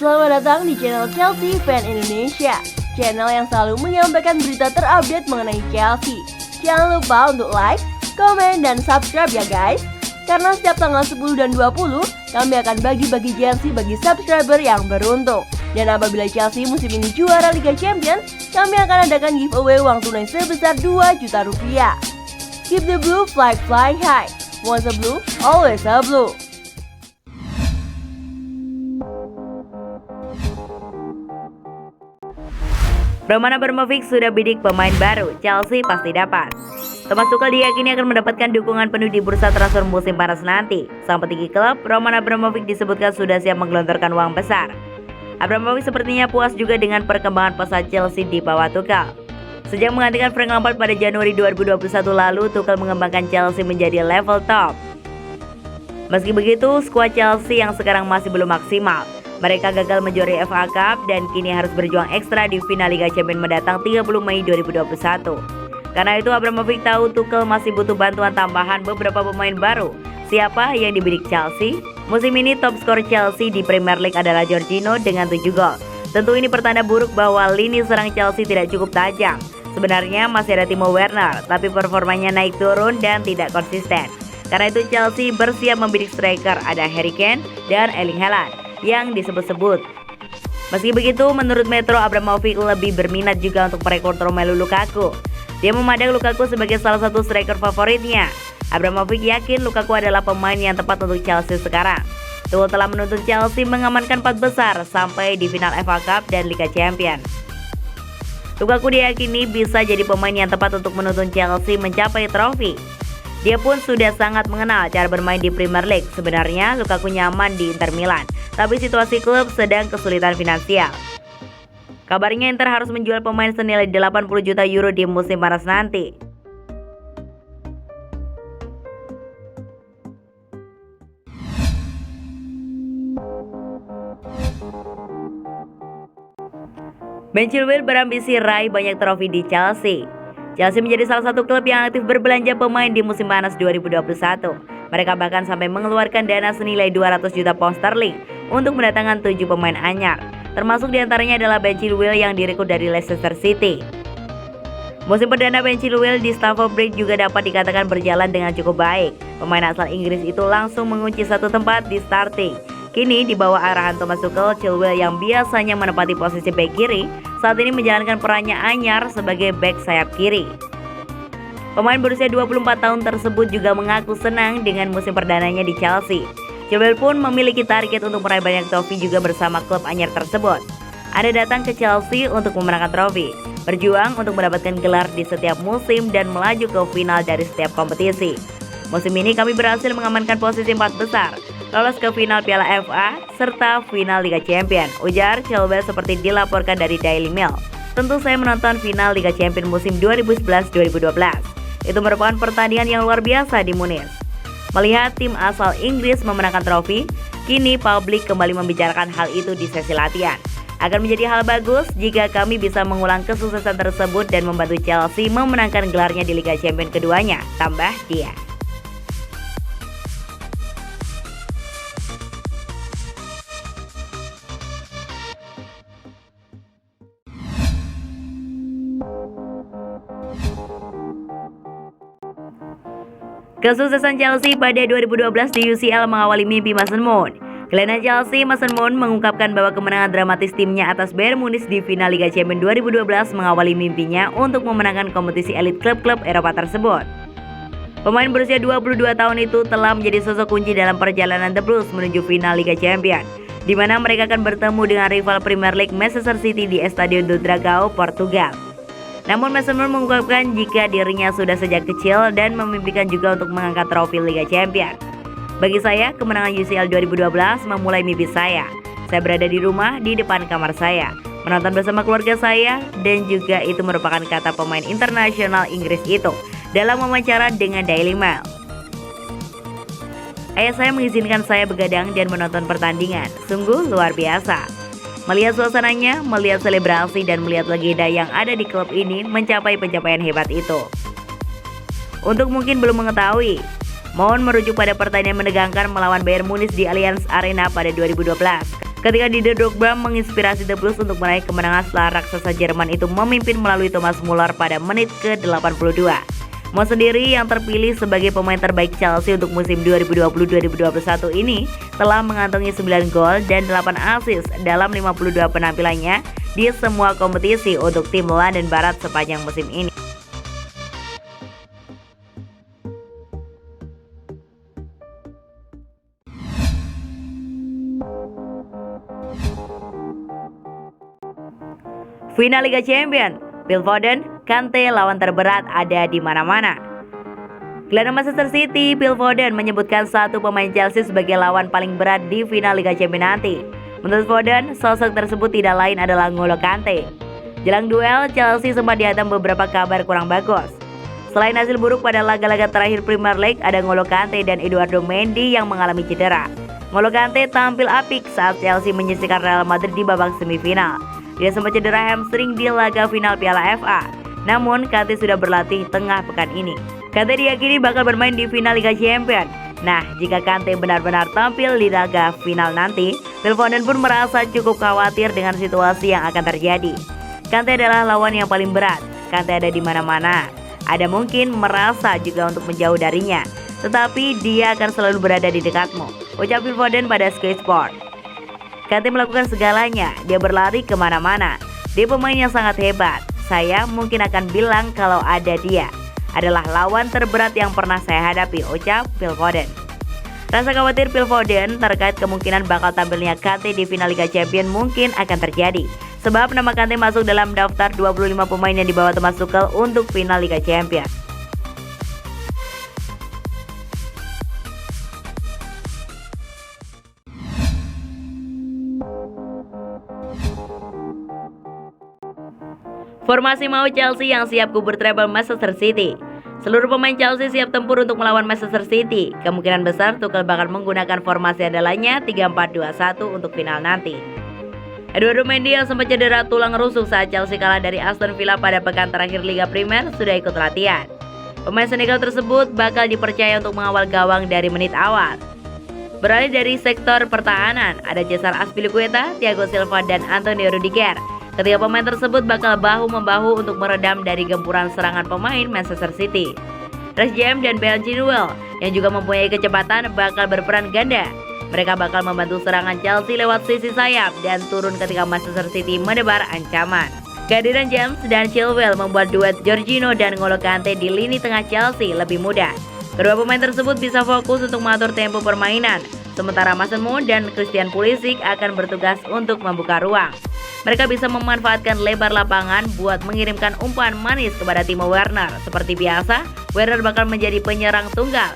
selamat datang di channel Chelsea Fan Indonesia, channel yang selalu menyampaikan berita terupdate mengenai Chelsea. Jangan lupa untuk like, komen, dan subscribe ya guys. Karena setiap tanggal 10 dan 20, kami akan bagi-bagi jersey bagi subscriber yang beruntung. Dan apabila Chelsea musim ini juara Liga Champions, kami akan adakan giveaway uang tunai sebesar 2 juta rupiah. Keep the blue flag flying high. Once a blue, always a blue. Roman Abramovich sudah bidik pemain baru, Chelsea pasti dapat. Thomas Tuchel diyakini akan mendapatkan dukungan penuh di bursa transfer musim panas nanti. Sang petinggi klub, Roman Abramovich disebutkan sudah siap menggelontorkan uang besar. Abramovich sepertinya puas juga dengan perkembangan pesat Chelsea di bawah Tuchel. Sejak menggantikan Frank Lampard pada Januari 2021 lalu, Tuchel mengembangkan Chelsea menjadi level top. Meski begitu, skuad Chelsea yang sekarang masih belum maksimal. Mereka gagal menjuarai FA Cup dan kini harus berjuang ekstra di final Liga Champions mendatang 30 Mei 2021. Karena itu Abramovich tahu Tuchel masih butuh bantuan tambahan beberapa pemain baru. Siapa yang dibidik Chelsea? Musim ini top skor Chelsea di Premier League adalah Jorginho dengan 7 gol. Tentu ini pertanda buruk bahwa lini serang Chelsea tidak cukup tajam. Sebenarnya masih ada Timo Werner, tapi performanya naik turun dan tidak konsisten. Karena itu Chelsea bersiap membidik striker ada Harry Kane dan Erling Haaland yang disebut-sebut. Meski begitu, menurut Metro, Abramovich lebih berminat juga untuk merekrut Romelu Lukaku. Dia memandang Lukaku sebagai salah satu striker favoritnya. Abramovich yakin Lukaku adalah pemain yang tepat untuk Chelsea sekarang. Tuchel telah menuntun Chelsea mengamankan 4 besar sampai di final FA Cup dan Liga Champions. Lukaku diyakini bisa jadi pemain yang tepat untuk menuntun Chelsea mencapai trofi. Dia pun sudah sangat mengenal cara bermain di Premier League. Sebenarnya Lukaku nyaman di Inter Milan, tapi situasi klub sedang kesulitan finansial. Kabarnya Inter harus menjual pemain senilai 80 juta euro di musim panas nanti. Ben Chilwell berambisi raih banyak trofi di Chelsea. Chelsea menjadi salah satu klub yang aktif berbelanja pemain di musim panas 2021. Mereka bahkan sampai mengeluarkan dana senilai 200 juta pound sterling untuk mendatangkan 7 pemain anyar. Termasuk diantaranya adalah Ben Chilwell yang direkrut dari Leicester City. Musim perdana Ben Chilwell di Stamford Bridge juga dapat dikatakan berjalan dengan cukup baik. Pemain asal Inggris itu langsung mengunci satu tempat di starting. Kini di bawah arahan Thomas Tuchel, Chilwell yang biasanya menempati posisi bek kiri, saat ini menjalankan perannya anyar sebagai bek sayap kiri. Pemain berusia 24 tahun tersebut juga mengaku senang dengan musim perdananya di Chelsea. Chilwell pun memiliki target untuk meraih banyak trofi juga bersama klub anyar tersebut. Ada datang ke Chelsea untuk memenangkan trofi, berjuang untuk mendapatkan gelar di setiap musim dan melaju ke final dari setiap kompetisi. Musim ini kami berhasil mengamankan posisi 4 besar, lolos ke final Piala FA, serta final Liga Champions, ujar Chilwell seperti dilaporkan dari Daily Mail. Tentu saya menonton final Liga Champions musim 2011-2012. Itu merupakan pertandingan yang luar biasa di Munich. Melihat tim asal Inggris memenangkan trofi, kini publik kembali membicarakan hal itu di sesi latihan. Akan menjadi hal bagus jika kami bisa mengulang kesuksesan tersebut dan membantu Chelsea memenangkan gelarnya di Liga Champions keduanya, tambah dia. Kesuksesan Chelsea pada 2012 di UCL mengawali mimpi Mason Mount. Gelandang Chelsea, Mason Mount mengungkapkan bahwa kemenangan dramatis timnya atas Bayern Munich di final Liga Champions 2012 mengawali mimpinya untuk memenangkan kompetisi elit klub-klub Eropa tersebut. Pemain berusia 22 tahun itu telah menjadi sosok kunci dalam perjalanan The Blues menuju final Liga Champions, di mana mereka akan bertemu dengan rival Premier League Manchester City di Estadio do Dragão, Portugal. Namun Mason Mount mengungkapkan jika dirinya sudah sejak kecil dan memimpikan juga untuk mengangkat trofi Liga Champions. Bagi saya, kemenangan UCL 2012 memulai mimpi saya. Saya berada di rumah di depan kamar saya, menonton bersama keluarga saya, dan juga itu merupakan kata pemain internasional Inggris itu dalam wawancara dengan Daily Mail. Ayah saya mengizinkan saya begadang dan menonton pertandingan. Sungguh luar biasa. Melihat suasananya, melihat selebrasi, dan melihat legenda yang ada di klub ini mencapai pencapaian hebat itu. Untuk mungkin belum mengetahui, Mount merujuk pada pertandingan menegangkan melawan Bayern Munich di Allianz Arena pada 2012. Ketika Didier Drogba menginspirasi The Blues untuk meraih kemenangan setelah raksasa Jerman itu memimpin melalui Thomas Muller pada menit ke-82. Mo sendiri yang terpilih sebagai pemain terbaik Chelsea untuk musim 2020-2021 ini telah mengantongi 9 gol dan 8 assist dalam 52 penampilannya di semua kompetisi untuk tim London Barat sepanjang musim ini. Final Liga Champions, Phil Foden, Kante lawan terberat ada di mana-mana. Gelandang Manchester City, Phil Foden menyebutkan satu pemain Chelsea sebagai lawan paling berat di final Liga Champions nanti. Menurut Foden, sosok tersebut tidak lain adalah N'Golo Kante. Jelang duel, Chelsea sempat dihantam beberapa kabar kurang bagus. Selain hasil buruk pada laga-laga terakhir Premier League, ada N'Golo Kante dan Eduardo Mendy yang mengalami cedera. N'Golo Kante tampil apik saat Chelsea menyisihkan Real Madrid di babak semifinal. Dia sempat cedera hamstring di laga final Piala FA. Namun, Kante sudah berlatih tengah pekan ini. Kante diyakini bakal bermain di final Liga Champions. Nah, jika Kante benar-benar tampil di laga final nanti, Phil Foden pun merasa cukup khawatir dengan situasi yang akan terjadi. Kante adalah lawan yang paling berat. Kante ada di mana-mana. Ada mungkin merasa juga untuk menjauh darinya, tetapi dia akan selalu berada di dekatmu, ucap Phil Foden pada Sky Sport. Kante melakukan segalanya, dia berlari kemana-mana. Dia pemain yang sangat hebat. Saya mungkin akan bilang kalau ada dia adalah lawan terberat yang pernah saya hadapi, ucap Phil Foden. Rasa khawatir Phil Foden terkait kemungkinan bakal tampilnya Kante di final Liga Champions mungkin akan terjadi. Sebab nama Kante masuk dalam daftar 25 pemain yang dibawa Thomas Tuchel untuk final Liga Champions. Formasi mau Chelsea yang siap kubur treble Manchester City. Seluruh pemain Chelsea siap tempur untuk melawan Manchester City. Kemungkinan besar Tuchel bakal menggunakan formasi andalannya 3-4-2-1 untuk final nanti. Eduardo Mendy yang sempat cedera tulang rusuk saat Chelsea kalah dari Aston Villa pada pekan terakhir Liga Premier sudah ikut latihan. Pemain Senegal tersebut bakal dipercaya untuk mengawal gawang dari menit awal. Beralih dari sektor pertahanan, ada Cesar Azpilicueta, Thiago Silva, dan Antonio Rudiger. Ketiga pemain tersebut bakal bahu-membahu untuk meredam dari gempuran serangan pemain Manchester City. Reece James dan Ben Chilwell yang juga mempunyai kecepatan bakal berperan ganda. Mereka bakal membantu serangan Chelsea lewat sisi sayap dan turun ketika Manchester City menebar ancaman. Kehadiran James dan Chilwell membuat duet Jorginho dan N'Golo Kante di lini tengah Chelsea lebih mudah. Kedua pemain tersebut bisa fokus untuk mengatur tempo permainan, sementara Mason Mount dan Christian Pulisic akan bertugas untuk membuka ruang. Mereka bisa memanfaatkan lebar lapangan buat mengirimkan umpan manis kepada Timo Werner. Seperti biasa, Werner bakal menjadi penyerang tunggal